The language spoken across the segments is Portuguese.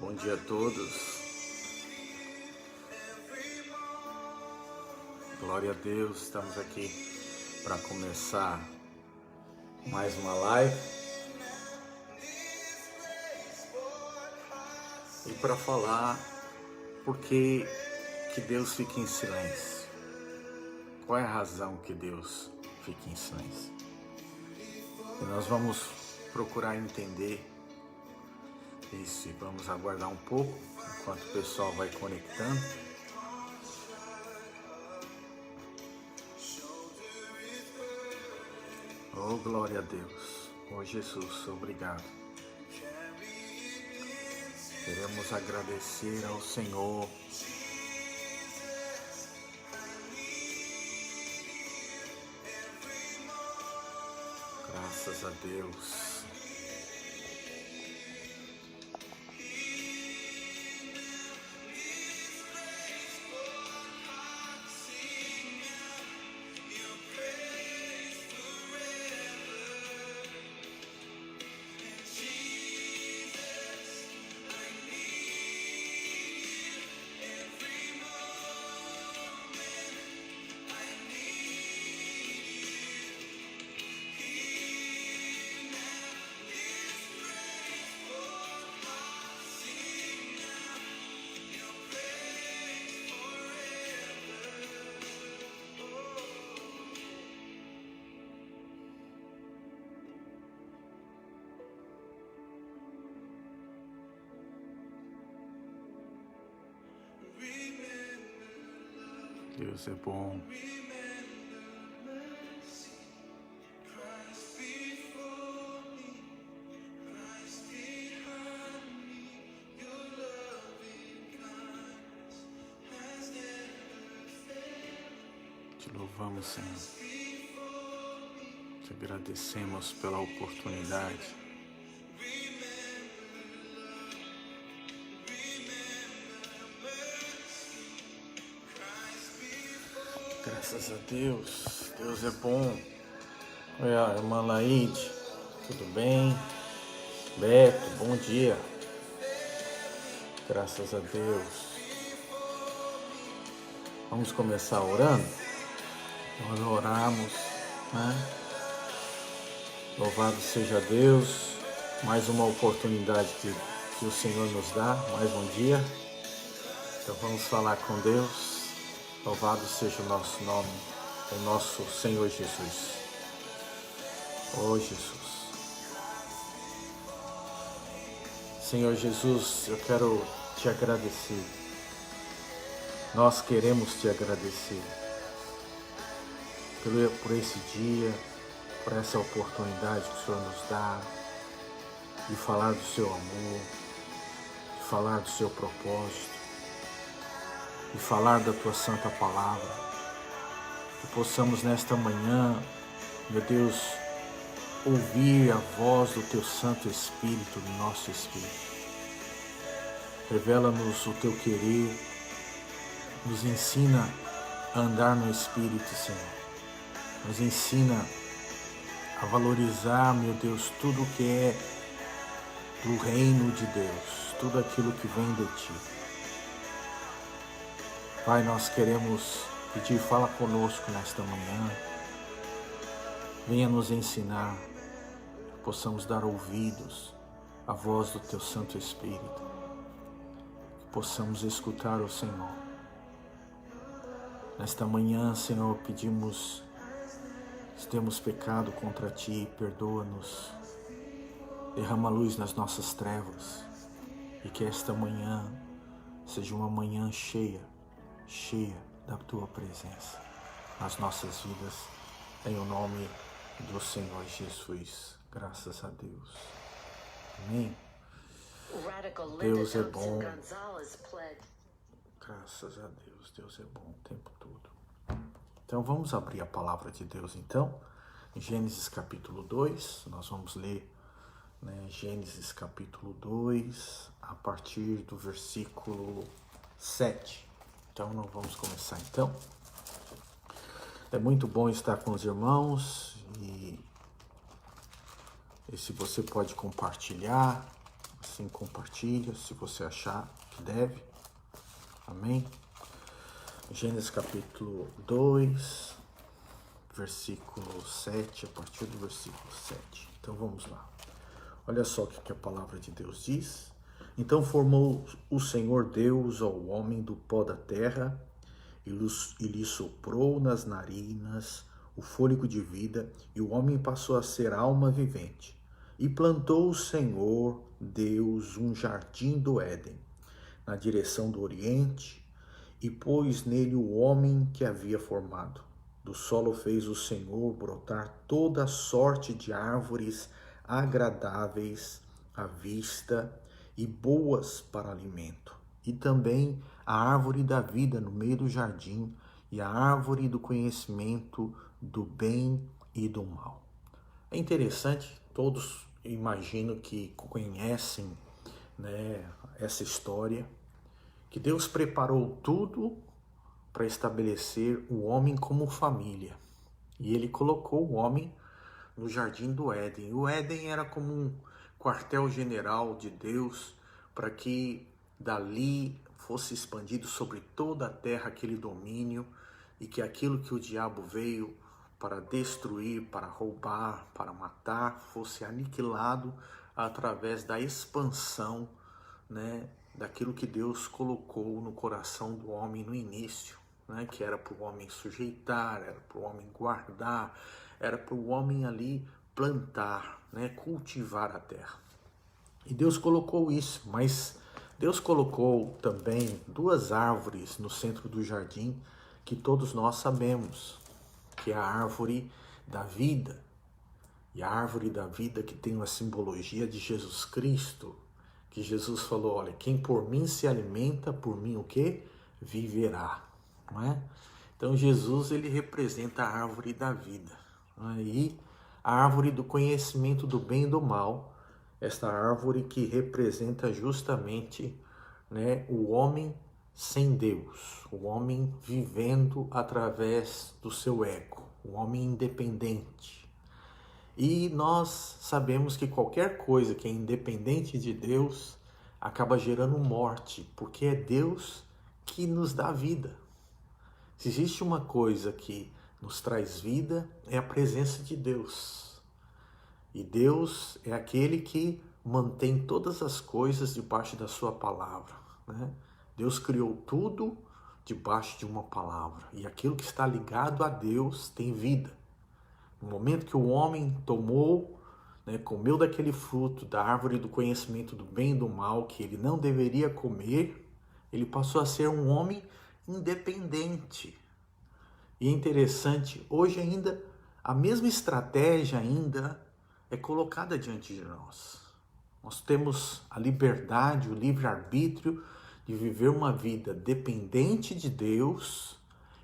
Bom dia a todos. Glória a Deus, estamos aqui para começar mais uma live e para falar por que Deus fica em silêncio. Qual é a razão que Deus fica em silêncio? E nós vamos procurar entender isso e vamos aguardar um pouco enquanto o pessoal vai conectando. Oh, glória a Deus. Oh, Jesus, obrigado. Queremos agradecer ao Senhor. Graças a Deus. Deus é bom. Te louvamos, Senhor. Te agradecemos pela oportunidade. Graças a Deus, Deus é bom. Oi, a irmã Laide, tudo bem? Beto, bom dia. Graças a Deus. Vamos começar orando? Nós oramos, né? Louvado seja Deus, mais uma oportunidade que o Senhor nos dá, mais um dia. Então vamos falar com Deus. Louvado seja o nosso nome, o nosso Senhor Jesus. Oh, Jesus. Senhor Jesus, eu quero te agradecer. Nós queremos te agradecer por esse dia, por essa oportunidade que o Senhor nos dá de falar do seu amor, de falar do seu propósito, de falar da tua santa palavra. Que possamos nesta manhã, meu Deus, ouvir a voz do teu Santo Espírito, do nosso Espírito. Revela-nos o teu querer, nos ensina a andar no Espírito, Senhor. Nos ensina a valorizar, meu Deus, tudo que é do reino de Deus, tudo aquilo que vem de Ti. Pai, nós queremos pedir, fala conosco nesta manhã. Venha nos ensinar, que possamos dar ouvidos à voz do Teu Santo Espírito, que possamos escutar o Senhor. Nesta manhã, Senhor, pedimos, se temos pecado contra Ti, perdoa-nos, derrama luz nas nossas trevas, e que esta manhã seja uma manhã cheia da Tua presença nas nossas vidas, em o nome do Senhor Jesus. Graças a Deus. Amém. Deus é bom. Graças a Deus, Deus é bom o tempo todo. Então vamos abrir a palavra de Deus então, em Gênesis capítulo 2, nós vamos ler, né, Gênesis capítulo 2, a partir do versículo 7. Então nós vamos começar então. É muito bom estar com os irmãos e se você pode compartilhar, assim compartilha, se você achar que deve. Amém? Gênesis capítulo 2, versículo 7, a partir do versículo 7. Então vamos lá. Olha só o que a palavra de Deus diz. Então formou o Senhor Deus ao homem do pó da terra e lhe soprou nas narinas o fôlego de vida, e o homem passou a ser alma vivente. E plantou o Senhor Deus um jardim do Éden, na direção do Oriente, e pôs nele o homem que havia formado. Do solo fez o Senhor brotar toda sorte de árvores agradáveis à vista e boas para alimento, e também a árvore da vida no meio do jardim, e a árvore do conhecimento do bem e do mal. É interessante, todos imagino que conhecem, né, essa história, que Deus preparou tudo para estabelecer o homem como família. E ele colocou o homem no jardim do Éden. O Éden era como um quartel-general de Deus para que dali fosse expandido sobre toda a terra aquele domínio, e que aquilo que o diabo veio para destruir, para roubar, para matar, fosse aniquilado através da expansão, né, daquilo que Deus colocou no coração do homem no início, né, que era para o homem sujeitar, era para o homem guardar, era para o homem ali plantar, né, cultivar a terra. E Deus colocou isso, mas Deus colocou também duas árvores no centro do jardim que todos nós sabemos, que é a árvore da vida. E a árvore da vida que tem uma simbologia de Jesus Cristo, que Jesus falou, olha, quem por mim se alimenta, por mim o quê? Viverá, não é? Então Jesus, ele representa a árvore da vida. E a árvore do conhecimento do bem e do mal, esta árvore que representa justamente, né, o homem sem Deus, o homem vivendo através do seu ego, o homem independente. E nós sabemos que qualquer coisa que é independente de Deus acaba gerando morte, porque é Deus que nos dá vida. Se existe uma coisa que nos traz vida, é a presença de Deus. E Deus é aquele que mantém todas as coisas debaixo da sua palavra, né? Deus criou tudo debaixo de uma palavra. E aquilo que está ligado a Deus tem vida. No momento que o homem tomou, né, comeu daquele fruto da árvore do conhecimento do bem e do mal, que ele não deveria comer, ele passou a ser um homem independente. E é interessante, hoje ainda, a mesma estratégia ainda é colocada diante de nós. Nós temos a liberdade, o livre-arbítrio de viver uma vida dependente de Deus,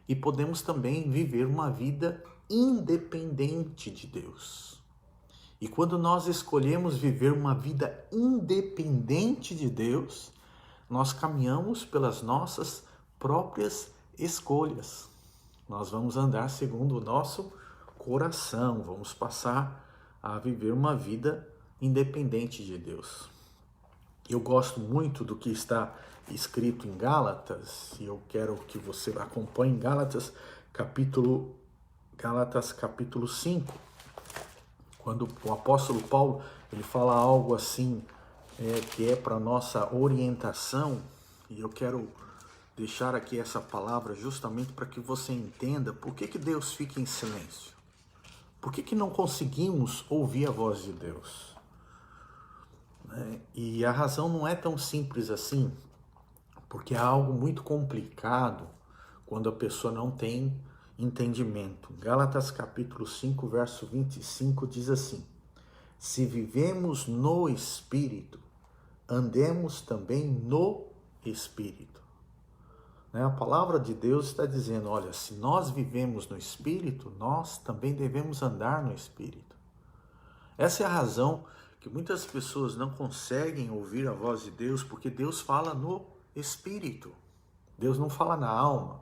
e podemos também viver uma vida independente de Deus. E quando nós escolhemos viver uma vida independente de Deus, nós caminhamos pelas nossas próprias escolhas. Nós vamos andar segundo o nosso coração, vamos passar a viver uma vida independente de Deus. Eu gosto muito do que está escrito em Gálatas, e eu quero que você acompanhe Gálatas capítulo 5, quando o apóstolo Paulo ele fala algo assim, que é para nossa orientação, e eu quero deixar aqui essa palavra justamente para que você entenda por que Deus fica em silêncio. Por que não conseguimos ouvir a voz de Deus? E a razão não é tão simples assim, porque é algo muito complicado quando a pessoa não tem entendimento. Gálatas capítulo 5, verso 25 diz assim: se vivemos no Espírito, andemos também no Espírito. A palavra de Deus está dizendo, olha, se nós vivemos no Espírito, nós também devemos andar no Espírito. Essa é a razão que muitas pessoas não conseguem ouvir a voz de Deus, porque Deus fala no Espírito. Deus não fala na alma.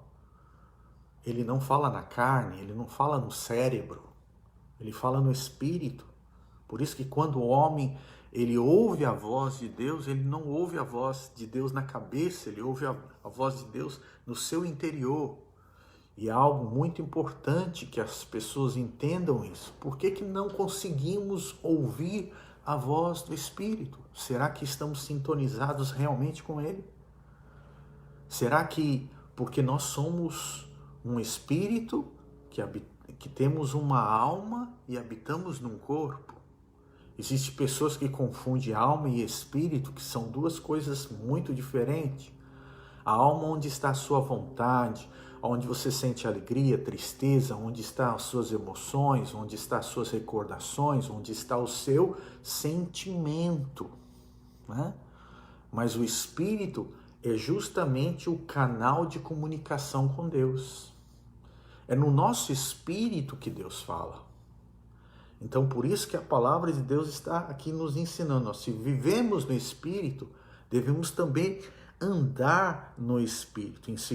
Ele não fala na carne, ele não fala no cérebro. Ele fala no Espírito. Por isso que quando o homem ele ouve a voz de Deus, ele não ouve a voz de Deus na cabeça, ele ouve a voz de Deus no seu interior. E é algo muito importante que as pessoas entendam isso. Por que que não conseguimos ouvir a voz do Espírito? Será que estamos sintonizados realmente com Ele? Será que porque nós somos um espírito que temos uma alma e habitamos num corpo? Existem pessoas que confundem alma e espírito, que são duas coisas muito diferentes. A alma, onde está a sua vontade, onde você sente alegria, tristeza, onde estão as suas emoções, onde estão as suas recordações, onde está o seu sentimento, né? Mas o espírito é justamente o canal de comunicação com Deus. É no nosso espírito que Deus fala. Então, por isso que a palavra de Deus está aqui nos ensinando. Se vivemos no Espírito, devemos também andar no Espírito. Em 2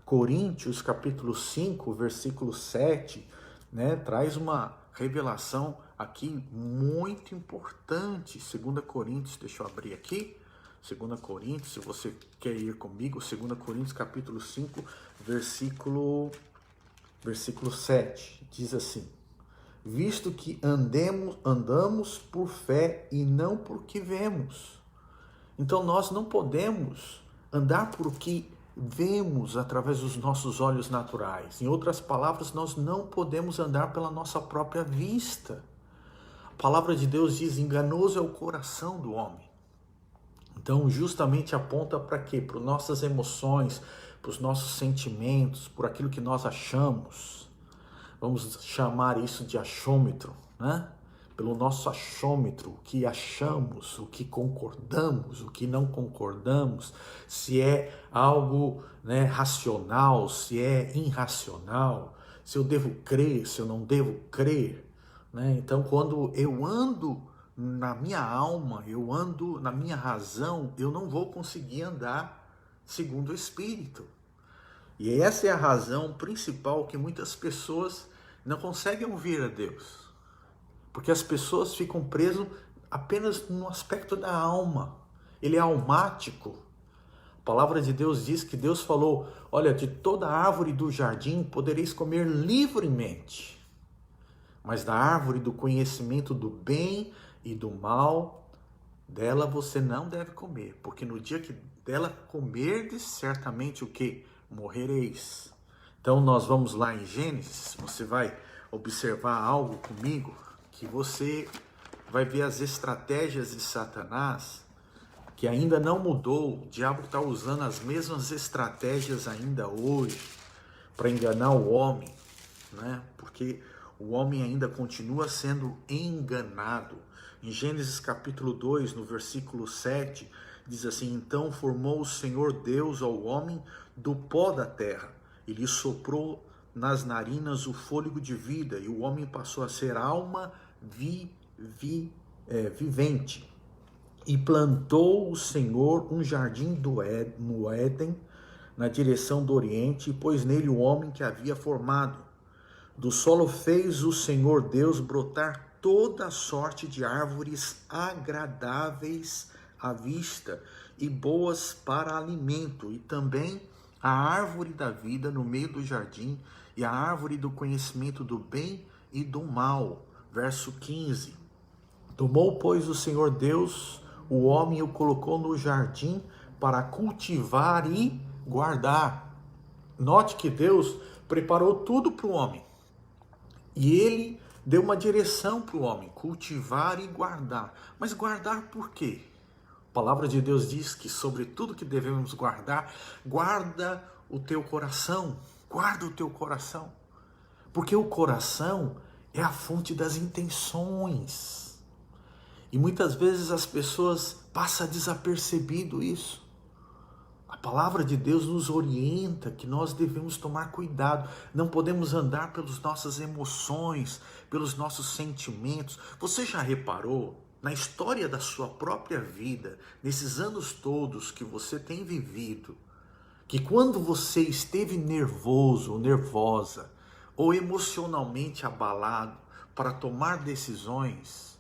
Coríntios, capítulo 5, versículo 7, né, traz uma revelação aqui muito importante. 2 Coríntios, deixa eu abrir aqui. 2 Coríntios, se você quer ir comigo, 2 Coríntios, capítulo 5, versículo 7, diz assim: visto que andamos por fé e não por que vemos. Então nós não podemos andar por o que vemos através dos nossos olhos naturais. Em outras palavras, nós não podemos andar pela nossa própria vista. A palavra de Deus diz: enganoso é o coração do homem. Então justamente aponta para quê? Para as nossas emoções, para os nossos sentimentos, por aquilo que nós achamos. Vamos chamar isso de achômetro, né? Pelo nosso achômetro, o que achamos, o que concordamos, o que não concordamos, se é algo, né, racional, se é irracional, se eu devo crer, se eu não devo crer, né? Então, quando eu ando na minha alma, eu ando na minha razão, eu não vou conseguir andar segundo o Espírito. E essa é a razão principal que muitas pessoas não conseguem ouvir a Deus. Porque as pessoas ficam presas apenas no aspecto da alma. Ele é almático. A palavra de Deus diz que Deus falou: olha, de toda árvore do jardim podereis comer livremente, mas da árvore do conhecimento do bem e do mal, dela você não deve comer, porque no dia que dela comerdes, certamente o que? Morrereis. Então nós vamos lá em Gênesis, você vai observar algo comigo, que você vai ver as estratégias de Satanás, que ainda não mudou. O diabo está usando as mesmas estratégias ainda hoje para enganar o homem, né? Porque o homem ainda continua sendo enganado. Em Gênesis capítulo 2, no versículo 7, diz assim: então formou o Senhor Deus ao homem do pó da terra, e lhe soprou nas narinas o fôlego de vida, e o homem passou a ser alma vivente. E plantou o Senhor um jardim no Éden, na direção do Oriente, e pôs nele o homem que havia formado. Do solo fez o Senhor Deus brotar toda sorte de árvores agradáveis à vista e boas para alimento, e também a árvore da vida no meio do jardim, e a árvore do conhecimento do bem e do mal. Verso 15. Tomou, pois, o Senhor Deus o homem e o colocou no jardim para cultivar e guardar. Note que Deus preparou tudo para o homem. E ele deu uma direção para o homem: cultivar e guardar. Mas guardar por quê? A palavra de Deus diz que sobre tudo que devemos guardar, guarda o teu coração. Guarda o teu coração. Porque o coração é a fonte das intenções. E muitas vezes as pessoas passam desapercebido isso. A palavra de Deus nos orienta que nós devemos tomar cuidado. Não podemos andar pelas nossas emoções, pelos nossos sentimentos. Você já reparou, na história da sua própria vida, nesses anos todos que você tem vivido, que quando você esteve nervoso ou nervosa, ou emocionalmente abalado para tomar decisões,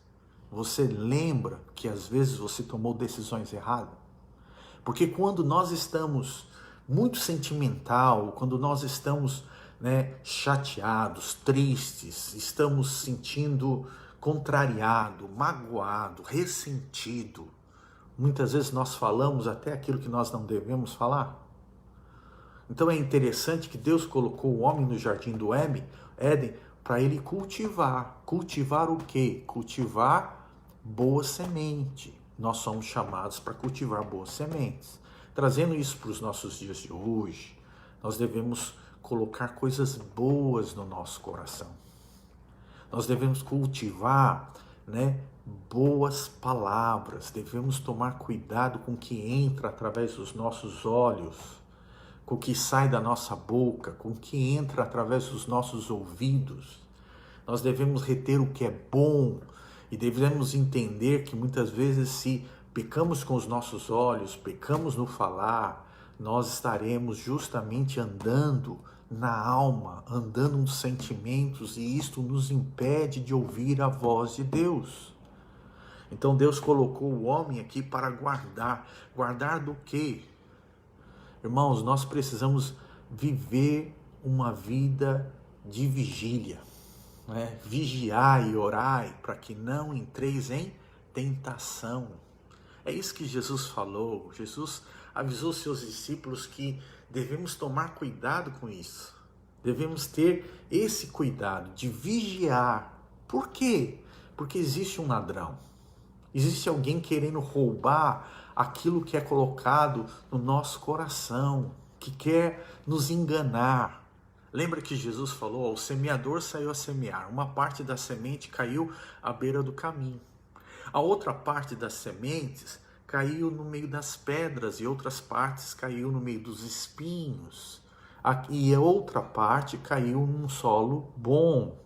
Você lembra que às vezes você tomou decisões erradas? Porque quando nós estamos muito sentimental, quando nós estamos, chateados, tristes, estamos sentindo contrariado, magoado, ressentido, muitas vezes nós falamos até aquilo que nós não devemos falar. Então é interessante que Deus colocou o homem no jardim do Éden para ele cultivar. Cultivar o quê? Cultivar boa semente. Nós somos chamados para cultivar boas sementes. Trazendo isso para os nossos dias de hoje, nós devemos colocar coisas boas no nosso coração. Nós devemos cultivar, boas palavras. Devemos tomar cuidado com o que entra através dos nossos olhos, com o que sai da nossa boca, com o que entra através dos nossos ouvidos. Nós devemos reter o que é bom e devemos entender que muitas vezes, se pecamos com os nossos olhos, pecamos no falar, nós estaremos justamente andando na alma, andando nos sentimentos, e isto nos impede de ouvir a voz de Deus. Então Deus colocou o homem aqui para guardar. Guardar do quê? Irmãos, nós precisamos viver uma vida de vigília. Vigiai e orai para que não entreis em tentação. É isso que Jesus falou. Jesus avisou seus discípulos que devemos tomar cuidado com isso. Devemos ter esse cuidado de vigiar. Por quê? Porque existe um ladrão. Existe alguém querendo roubar aquilo que é colocado no nosso coração, que quer nos enganar. Lembra que Jesus falou, o semeador saiu a semear. Uma parte da semente caiu à beira do caminho. A outra parte das sementes caiu no meio das pedras e outras partes caiu no meio dos espinhos. E a outra parte caiu num solo bom.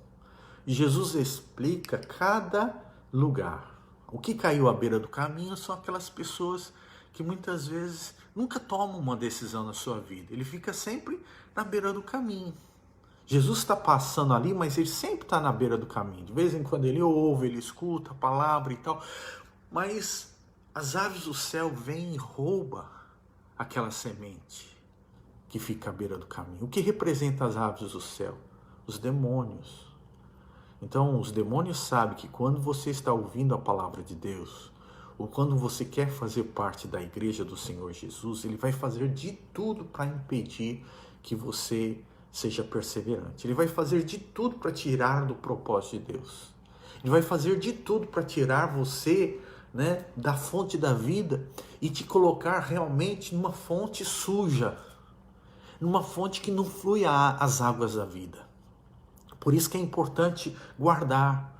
E Jesus explica cada lugar. O que caiu à beira do caminho são aquelas pessoas que muitas vezes nunca tomam uma decisão na sua vida. Ele fica sempre na beira do caminho. Jesus está passando ali, mas ele sempre está na beira do caminho. De vez em quando ele ouve, ele escuta a palavra e tal. Mas as aves do céu vêm e roubam aquela semente que fica à beira do caminho. O que representa as aves do céu? Os demônios. Então, os demônios sabem que quando você está ouvindo a palavra de Deus, ou quando você quer fazer parte da igreja do Senhor Jesus, ele vai fazer de tudo para impedir que você seja perseverante. Ele vai fazer de tudo para tirar do propósito de Deus. Ele vai fazer de tudo para tirar você, da fonte da vida e te colocar realmente numa fonte suja, numa fonte que não flui as águas da vida. Por isso que é importante guardar.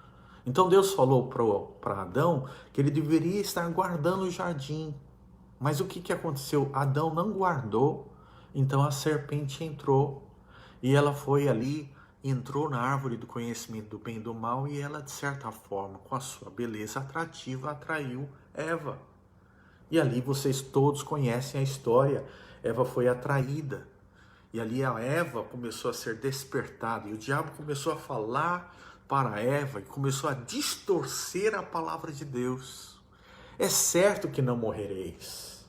Então Deus falou para Adão que ele deveria estar guardando o jardim. Mas o que aconteceu? Adão não guardou, então a serpente entrou. E ela foi ali, entrou na árvore do conhecimento do bem e do mal, e ela, de certa forma, com a sua beleza atrativa, atraiu Eva. E ali vocês todos conhecem a história. Eva foi atraída. E ali a Eva começou a ser despertada. E o diabo começou a falar para Eva e começou a distorcer a palavra de Deus. É certo que não morrereis.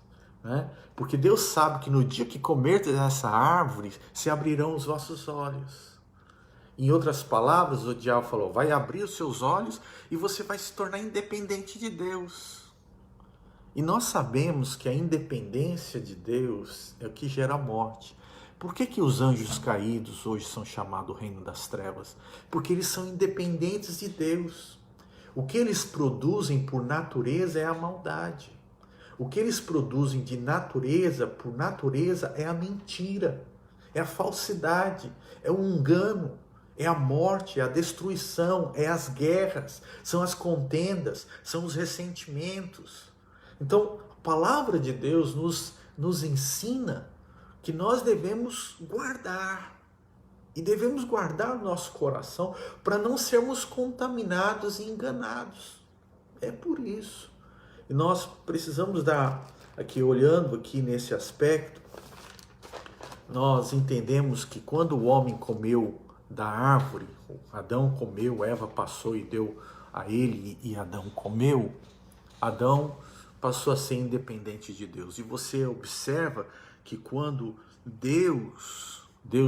Porque Deus sabe que no dia que comerdes essa árvore, se abrirão os vossos olhos. Em outras palavras, o diabo falou, vai abrir os seus olhos e você vai se tornar independente de Deus. E nós sabemos que a independência de Deus é o que gera morte. Por que os anjos caídos hoje são chamados o reino das trevas? Porque eles são independentes de Deus. O que eles produzem por natureza é a maldade. O que eles produzem de natureza, por natureza, é a mentira, é a falsidade, é o engano, é a morte, é a destruição, é as guerras, são as contendas, são os ressentimentos. Então, a palavra de Deus nos ensina que nós devemos guardar. E devemos guardar o nosso coração para não sermos contaminados e enganados. É por isso. E nós precisamos olhando aqui nesse aspecto, nós entendemos que quando o homem comeu da árvore, Adão comeu, Eva passou e deu a ele e Adão comeu, Adão passou a ser independente de Deus. E você observa que quando Deus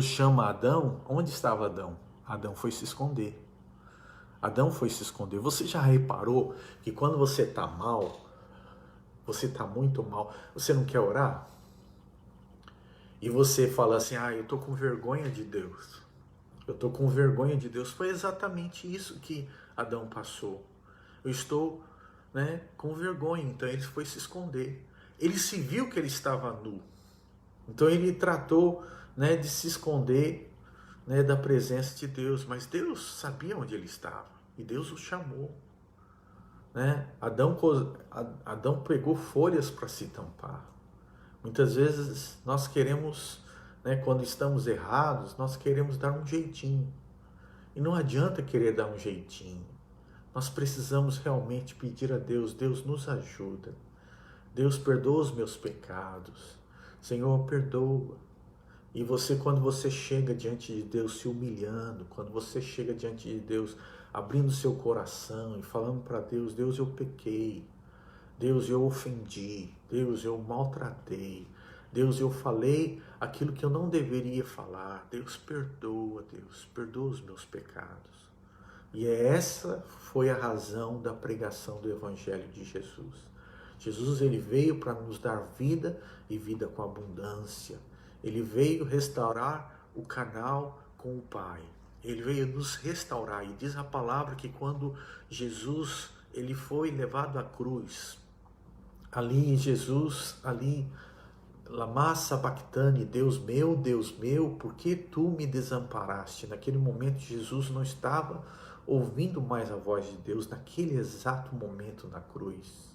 chama Adão, onde estava Adão? Adão foi se esconder. Adão foi se esconder. Você já reparou que quando você está mal, você está muito mal, você não quer orar? E você fala assim, eu estou com vergonha de Deus. Eu estou com vergonha de Deus. Foi exatamente isso que Adão passou. Eu estou, com vergonha. Então ele foi se esconder. Ele se viu que ele estava nu. Então ele tratou, de se esconder, da presença de Deus. Mas Deus sabia onde ele estava. E Deus o chamou. Adão pegou folhas para se tampar. Muitas vezes nós queremos, quando estamos errados, nós queremos dar um jeitinho. E não adianta querer dar um jeitinho. Nós precisamos realmente pedir a Deus, Deus nos ajuda. Deus perdoa os meus pecados. Senhor, perdoa. E você, quando você chega diante de Deus se humilhando, quando você chega diante de Deus abrindo seu coração e falando para Deus, Deus, eu pequei. Deus, eu ofendi. Deus, eu maltratei. Deus, eu falei aquilo que eu não deveria falar. Deus, perdoa os meus pecados. E essa foi a razão da pregação do Evangelho de Jesus. Jesus, ele veio para nos dar vida e vida com abundância. Ele veio restaurar o canal com o Pai. Ele veio nos restaurar. E diz a palavra que quando Jesus ele foi levado à cruz, Lama Sabachthani, Deus meu, por que tu me desamparaste? Naquele momento Jesus não estava ouvindo mais a voz de Deus, naquele exato momento na cruz,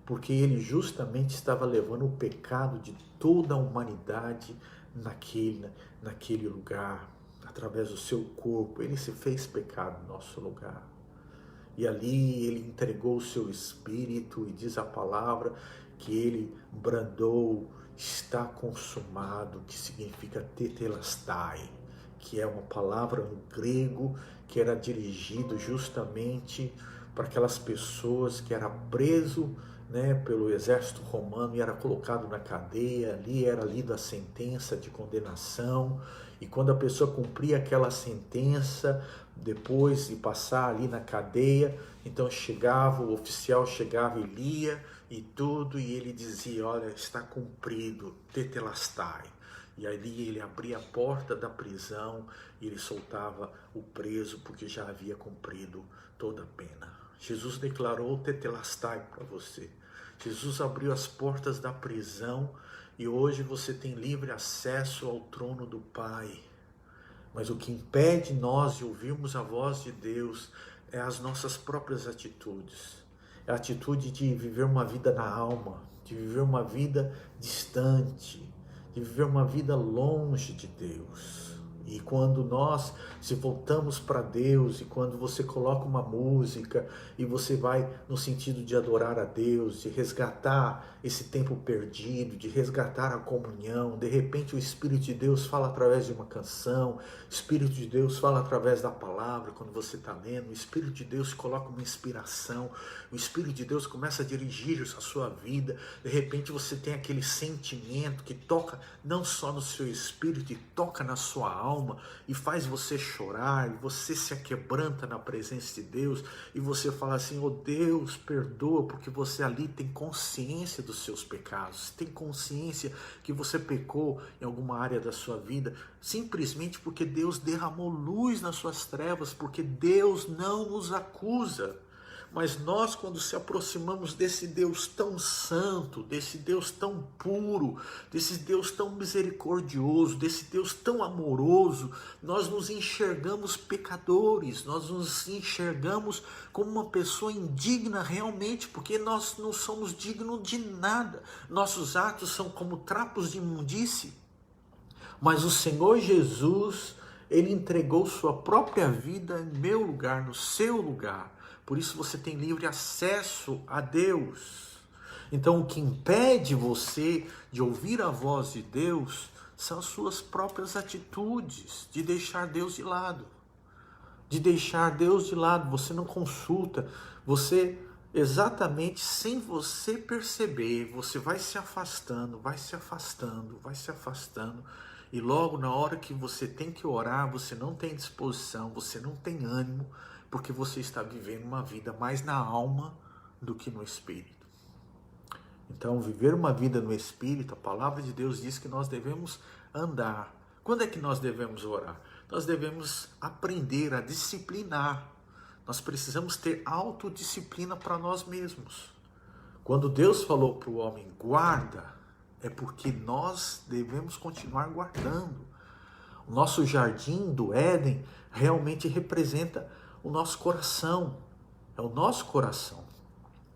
porque ele justamente estava levando o pecado de toda a humanidade naquele lugar, através do seu corpo. Ele se fez pecado no nosso lugar. E ali ele entregou o seu espírito, e diz a palavra que ele bradou, está consumado, que significa tetelestai, que é uma palavra no grego que era dirigido justamente para aquelas pessoas que eram preso, pelo exército romano e era colocado na cadeia. Ali era lida a sentença de condenação, e quando a pessoa cumpria aquela sentença, depois de passar ali na cadeia, então o oficial chegava e lia e tudo, e ele dizia, olha, está cumprido, tetelestai. E ali ele abria a porta da prisão e ele soltava o preso, porque já havia cumprido toda a pena. Jesus declarou tetelestai para você. Jesus abriu as portas da prisão e hoje você tem livre acesso ao trono do Pai. Mas o que impede nós de ouvirmos a voz de Deus é as nossas próprias atitudes. É a atitude de viver uma vida na alma, de viver uma vida distante, de viver uma vida longe de Deus. E quando nós se voltamos para Deus, e quando você coloca uma música e você vai no sentido de adorar a Deus, de resgatar esse tempo perdido, de resgatar a comunhão, de repente o Espírito de Deus fala através de uma canção, o Espírito de Deus fala através da palavra quando você está lendo, o Espírito de Deus coloca uma inspiração, o Espírito de Deus começa a dirigir a sua vida, de repente você tem aquele sentimento que toca não só no seu espírito, e toca na sua alma, e faz você chorar, e você se aquebranta na presença de Deus, e você fala assim, oh Deus, perdoa, porque você ali tem consciência dos seus pecados, tem consciência que você pecou em alguma área da sua vida, simplesmente porque Deus derramou luz nas suas trevas, porque Deus não nos acusa. Mas nós, quando se aproximamos desse Deus tão santo, desse Deus tão puro, desse Deus tão misericordioso, desse Deus tão amoroso, nós nos enxergamos pecadores, nós nos enxergamos como uma pessoa indigna realmente, porque nós não somos dignos de nada. Nossos atos são como trapos de imundície. Mas o Senhor Jesus, ele entregou sua própria vida em meu lugar, no seu lugar. Por isso você tem livre acesso a Deus. Então o que impede você de ouvir a voz de Deus são as suas próprias atitudes, de deixar Deus de lado. de deixar Deus de lado, você não consulta, você exatamente sem você perceber, você vai se afastando, vai se afastando, vai se afastando, e logo na hora que você tem que orar, você não tem disposição, você não tem ânimo, porque você está vivendo uma vida mais na alma do que no espírito. Então, viver uma vida no espírito, a palavra de Deus diz que nós devemos andar. Quando é que nós devemos orar? Nós devemos aprender a disciplinar. Nós precisamos ter autodisciplina para nós mesmos. Quando Deus falou para o homem, guarda, é porque nós devemos continuar guardando. O nosso jardim do Éden realmente representa o nosso coração. É o nosso coração.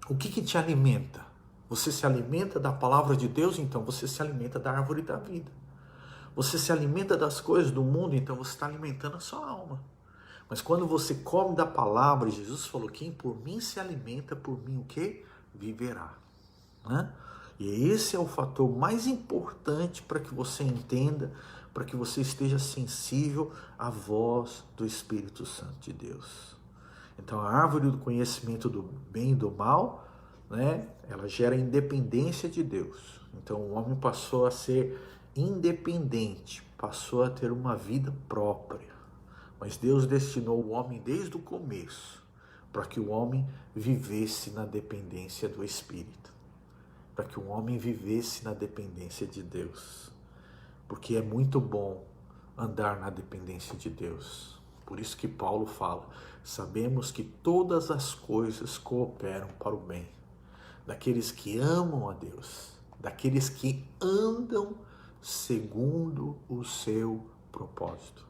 O que te alimenta? Você se alimenta da palavra de Deus, então você se alimenta da árvore da vida. Você se alimenta das coisas do mundo, então você está alimentando a sua alma. Mas quando você come da palavra, Jesus falou, quem por mim se alimenta, por mim o que? Viverá. Né? E esse é o fator mais importante para que você entenda, para que você esteja sensível à voz do Espírito Santo de Deus. Então a árvore do conhecimento do bem e do mal, né, ela gera independência de Deus. Então o homem passou a ser independente, passou a ter uma vida própria. Mas Deus destinou o homem desde o começo para que o homem vivesse na dependência do Espírito, para que o homem vivesse na dependência de Deus, porque é muito bom andar na dependência de Deus. Por isso que Paulo fala, sabemos que todas as coisas cooperam para o bem daqueles que amam a Deus, daqueles que andam segundo o seu propósito.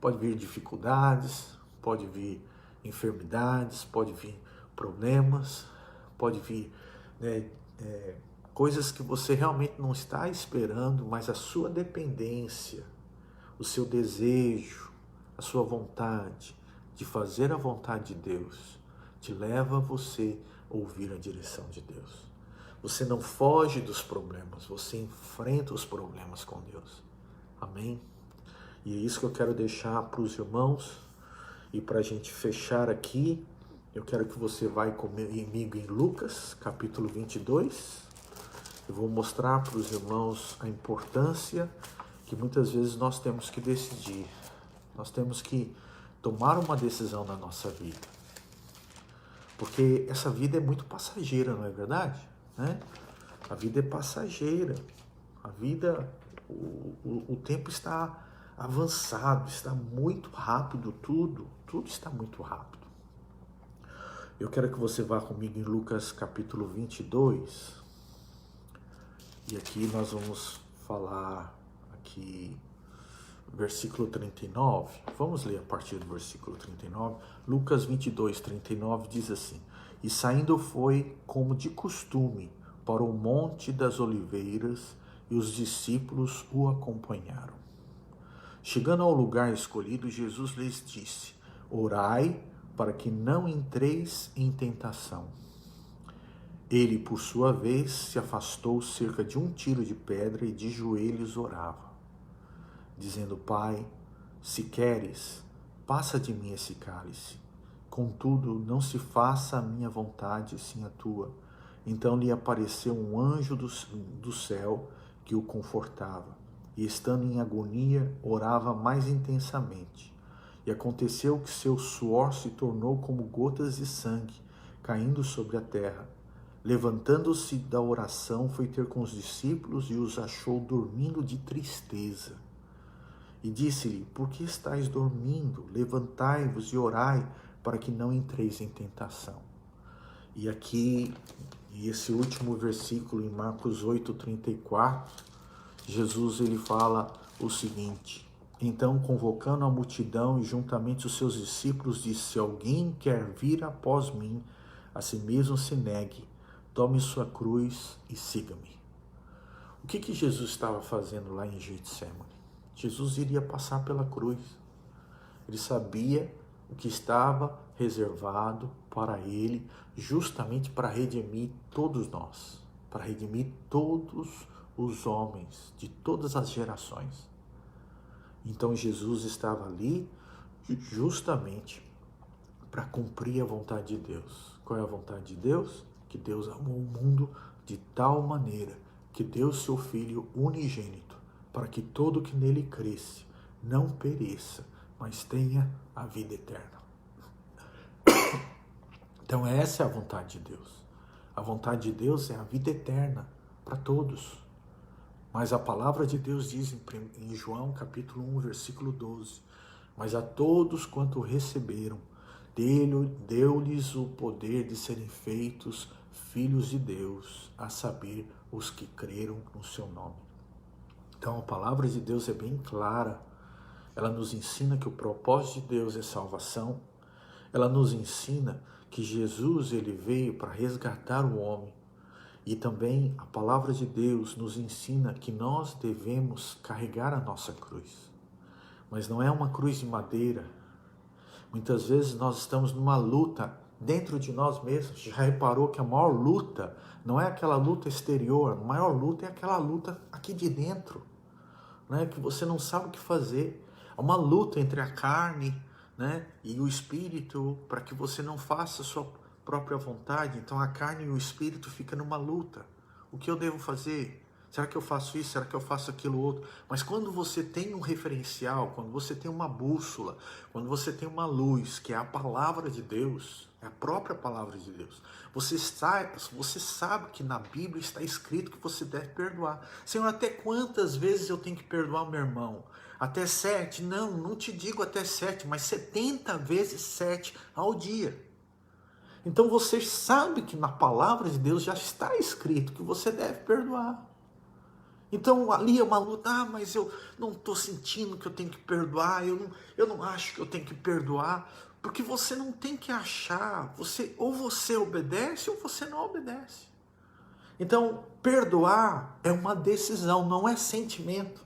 Pode vir dificuldades, pode vir enfermidades, pode vir problemas, pode vir coisas que você realmente não está esperando, mas a sua dependência, o seu desejo, a sua vontade de fazer a vontade de Deus, te leva a você ouvir a direção de Deus. Você não foge dos problemas, você enfrenta os problemas com Deus. Amém? E é isso que eu quero deixar para os irmãos. E para a gente fechar aqui, eu quero que você vá comigo em Lucas, capítulo 22. Eu vou mostrar para os irmãos a importância que muitas vezes nós temos que decidir. Nós temos que tomar uma decisão na nossa vida. Porque essa vida é muito passageira, não é verdade? Né? A vida é passageira. A vida, o tempo está avançado, está muito rápido, tudo está muito rápido. Eu quero que você vá comigo em Lucas capítulo 22, e aqui nós vamos falar aqui, versículo 39, vamos ler a partir do versículo 39, Lucas 22, 39 diz assim, e saindo foi como de costume para o Monte das Oliveiras, e os discípulos o acompanharam. Chegando ao lugar escolhido, Jesus lhes disse, orai para que não entreis em tentação. Ele, por sua vez, se afastou cerca de 1 tiro de pedra e de joelhos orava, dizendo, Pai, se queres, passa de mim esse cálice. Contudo, não se faça a minha vontade, sim a tua. Então lhe apareceu um anjo do céu que o confortava. E estando em agonia, orava mais intensamente. E aconteceu que seu suor se tornou como gotas de sangue, caindo sobre a terra. Levantando-se da oração, foi ter com os discípulos e os achou dormindo de tristeza. E disse-lhe, por que estáis dormindo? Levantai-vos e orai, para que não entreis em tentação. E aqui, esse último versículo em Marcos 8:34, Jesus ele fala o seguinte, então convocando a multidão e juntamente os seus discípulos, disse, se alguém quer vir após mim, a si mesmo se negue, tome sua cruz e siga-me. O que Jesus estava fazendo lá em Getsemane? Jesus iria passar pela cruz. Ele sabia o que estava reservado para ele, justamente para redimir todos nós, para redimir todos os homens de todas as gerações. Então Jesus estava ali, justamente para cumprir a vontade de Deus. Qual é a vontade de Deus? Que Deus amou o mundo de tal maneira que deu seu Filho unigênito, para que todo que nele cresce não pereça, mas tenha a vida eterna. Então essa é a vontade de Deus. A vontade de Deus é a vida eterna para todos. Mas a palavra de Deus diz em João capítulo 1, versículo 12, mas a todos quanto receberam, deu-lhes o poder de serem feitos filhos de Deus, a saber, os que creram no seu nome. Então a palavra de Deus é bem clara. Ela nos ensina que o propósito de Deus é salvação. Ela nos ensina que Jesus ele veio para resgatar o homem. E também a palavra de Deus nos ensina que nós devemos carregar a nossa cruz. Mas não é uma cruz de madeira. Muitas vezes nós estamos numa luta dentro de nós mesmos. Já reparou que a maior luta não é aquela luta exterior, a maior luta é aquela luta aqui de dentro, né? Que você não sabe o que fazer. É uma luta entre a carne, né, e o espírito, para que você não faça a sua própria vontade. Então a carne e o espírito ficam numa luta. O que eu devo fazer? Será que eu faço isso? Será que eu faço aquilo outro? Mas quando você tem um referencial, quando você tem uma bússola, quando você tem uma luz, que é a palavra de Deus, é a própria palavra de Deus, você sabe que na Bíblia está escrito que você deve perdoar. Senhor, até quantas vezes eu tenho que perdoar o meu irmão? Até 7? Não, não te digo até 7, mas 70 vezes 7 ao dia. Então você sabe que na palavra de Deus já está escrito que você deve perdoar. Então ali é uma luta, mas eu não estou sentindo que eu tenho que perdoar, eu não acho que eu tenho que perdoar, porque você não tem que achar, ou você obedece ou você não obedece. Então perdoar é uma decisão, não é sentimento.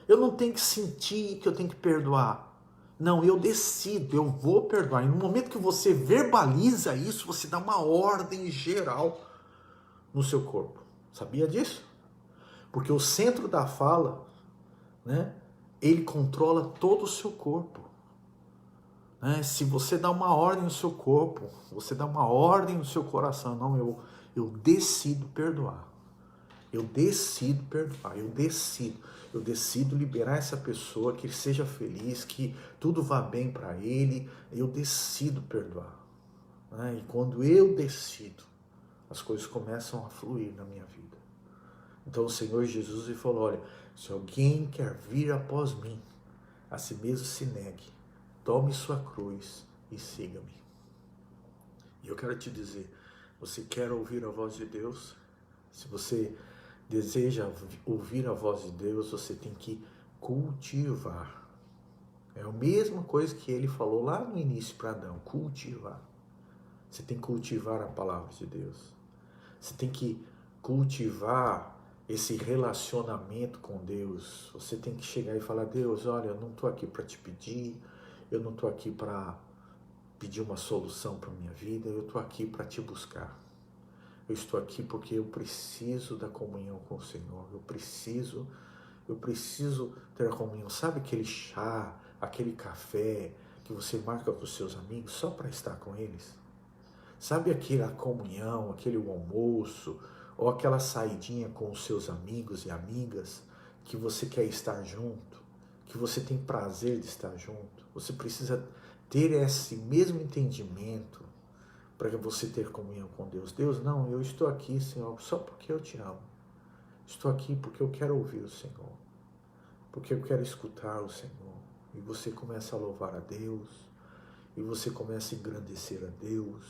Eu não tenho que sentir que eu tenho que perdoar. Não, eu decido, eu vou perdoar. E no momento que você verbaliza isso, você dá uma ordem geral no seu corpo. Sabia disso? Porque o centro da fala, né, ele controla todo o seu corpo. Né? Se você dá uma ordem no seu corpo, você dá uma ordem no seu coração, não, eu decido perdoar. Eu decido perdoar, eu decido liberar essa pessoa, que ele seja feliz, que tudo vá bem para ele, eu decido perdoar. Né? E quando eu decido, as coisas começam a fluir na minha vida. Então o Senhor Jesus ele falou, olha, se alguém quer vir após mim, a si mesmo se negue, tome sua cruz e siga-me. E eu quero te dizer, você quer ouvir a voz de Deus? Se você deseja ouvir a voz de Deus, você tem que cultivar. É a mesma coisa que ele falou lá no início para Adão, cultivar. Você tem que cultivar a palavra de Deus. Você tem que cultivar esse relacionamento com Deus. Você tem que chegar e falar, Deus, olha, eu não estou aqui para te pedir, eu não estou aqui para pedir uma solução para a minha vida, eu estou aqui para te buscar. Eu estou aqui porque eu preciso da comunhão com o Senhor. Eu preciso ter a comunhão. Sabe aquele chá, aquele café que você marca com os seus amigos só para estar com eles? Sabe aquela comunhão, aquele almoço, ou aquela saidinha com os seus amigos e amigas que você quer estar junto, que você tem prazer de estar junto? Você precisa ter esse mesmo entendimento para você ter comunhão com Deus. Deus, não, eu estou aqui, Senhor, só porque eu te amo. Estou aqui porque eu quero ouvir o Senhor, porque eu quero escutar o Senhor. E você começa a louvar a Deus, e você começa a engrandecer a Deus.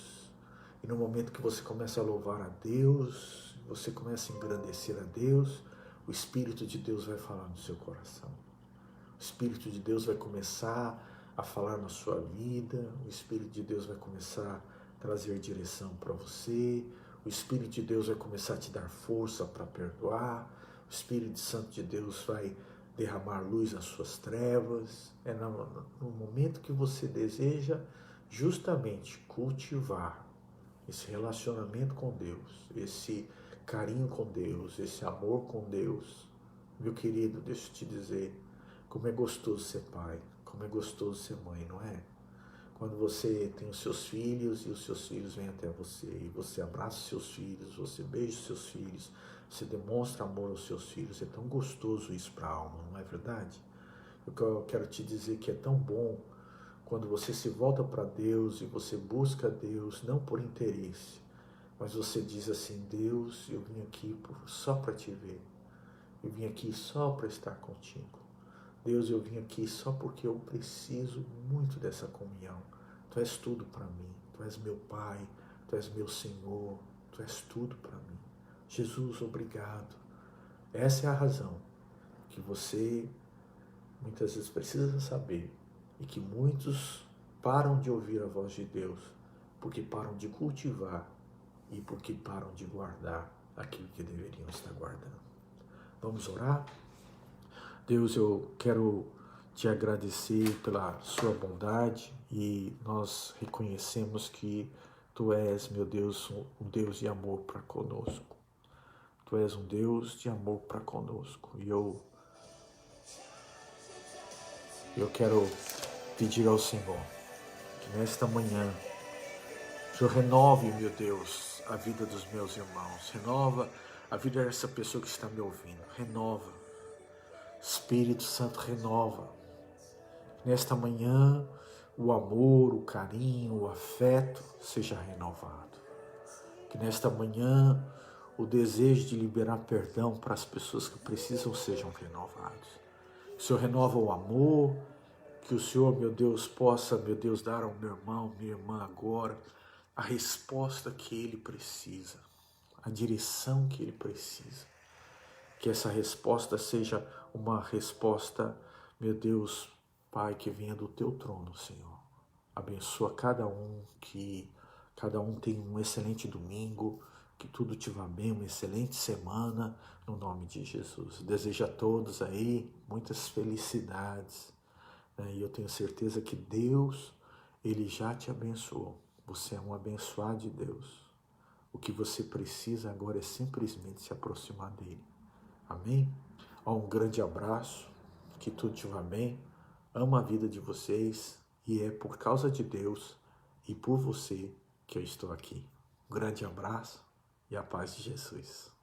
E no momento que você começa a louvar a Deus, você começa a engrandecer a Deus, o Espírito de Deus vai falar no seu coração. O Espírito de Deus vai começar a falar na sua vida, o Espírito de Deus vai começar a trazer direção para você, o Espírito de Deus vai começar a te dar força para perdoar, o Espírito Santo de Deus vai derramar luz nas suas trevas. É no momento que você deseja justamente cultivar esse relacionamento com Deus, esse carinho com Deus, esse amor com Deus. Meu querido, deixa eu te dizer, como é gostoso ser pai, Como é gostoso ser mãe, não é? Quando você tem os seus filhos e os seus filhos vêm até você, e você abraça os seus filhos, você beija os seus filhos, você demonstra amor aos seus filhos, é tão gostoso isso para a alma, não é verdade? Eu quero te dizer que é tão bom quando você se volta para Deus e você busca Deus, não por interesse, mas você diz assim: Deus, eu vim aqui só para te ver, eu vim aqui só para estar contigo. Deus, eu vim aqui só porque eu preciso muito dessa comunhão. Tu és tudo para mim. Tu és meu Pai, Tu és meu Senhor, Tu és tudo para mim. Jesus, obrigado. Essa é a razão que você muitas vezes precisa saber e que muitos param de ouvir a voz de Deus porque param de cultivar e porque param de guardar aquilo que deveriam estar guardando. Vamos orar? Deus, eu quero te agradecer pela sua bondade e nós reconhecemos que Tu és, meu Deus, um Deus de amor para conosco. Tu és um Deus de amor para conosco. E eu quero pedir ao Senhor que nesta manhã o Senhor renove, meu Deus, a vida dos meus irmãos. Renova a vida dessa pessoa que está me ouvindo. Renova. Espírito Santo, renova. Nesta manhã, o amor, o carinho, o afeto seja renovado. Que nesta manhã, o desejo de liberar perdão para as pessoas que precisam sejam renovados. Que o Senhor renova o amor, que o Senhor, meu Deus, possa, meu Deus, dar ao meu irmão, minha irmã agora, a resposta que ele precisa, a direção que ele precisa. Que essa resposta seja uma resposta, meu Deus, Pai, que venha do Teu trono, Senhor. Abençoa cada um, que cada um tenha um excelente domingo, que tudo te vá bem, uma excelente semana, no nome de Jesus. Desejo a todos aí muitas felicidades, né? E eu tenho certeza que Deus, Ele já te abençoou. Você é um abençoado de Deus. O que você precisa agora é simplesmente se aproximar dEle. Amém? Um grande abraço, que tudo te vá bem. Amo a vida de vocês e é por causa de Deus e por você que eu estou aqui. Um grande abraço e a paz de Jesus.